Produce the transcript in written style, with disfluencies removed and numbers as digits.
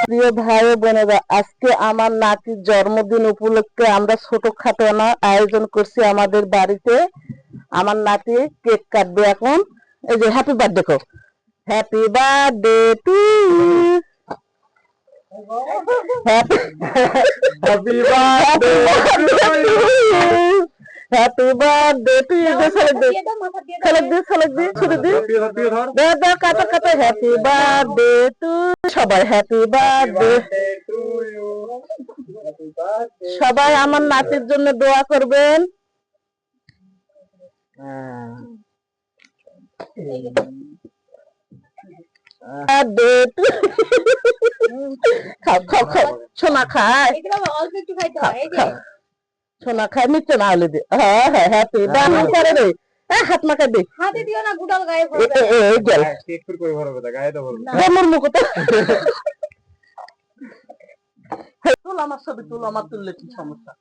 প্রিয় ভাই ও বোনেরা, আজকে আমার নাতির জন্মদিন উপলক্ষে আমরা ছোটখাটো না আয়োজন করছি আমাদের বাড়িতে। আমার নাতি কেক কাটবে এখন। এই যে হ্যাপি বার্থডে কো, happy birthday to happy happy birthday happy birthday to ছেলেক দিয়ে ছুটি দিয়ে দাদা কাটা কাটা হ্যাপি বার্থডে টু সবাই হ্যাপি বার্থডে। সবাই আমার নাতির জন্য দোয়া করবেন। খাও খাও খাও, সোনা খায় সোনা খায়, নিচে না হলে দে। হ্যাঁ হ্যাঁ হ্যাপি বার্থডে করে রে, হাত মাখা দে। হাতে দিও না, গুটাল গায়ে গেল কেক করে ভরবে তা গায়ে তো ভরবে আমার মুখ তো তুল, আমার ছবি তুল, আমার তুললে কি সমস্যা?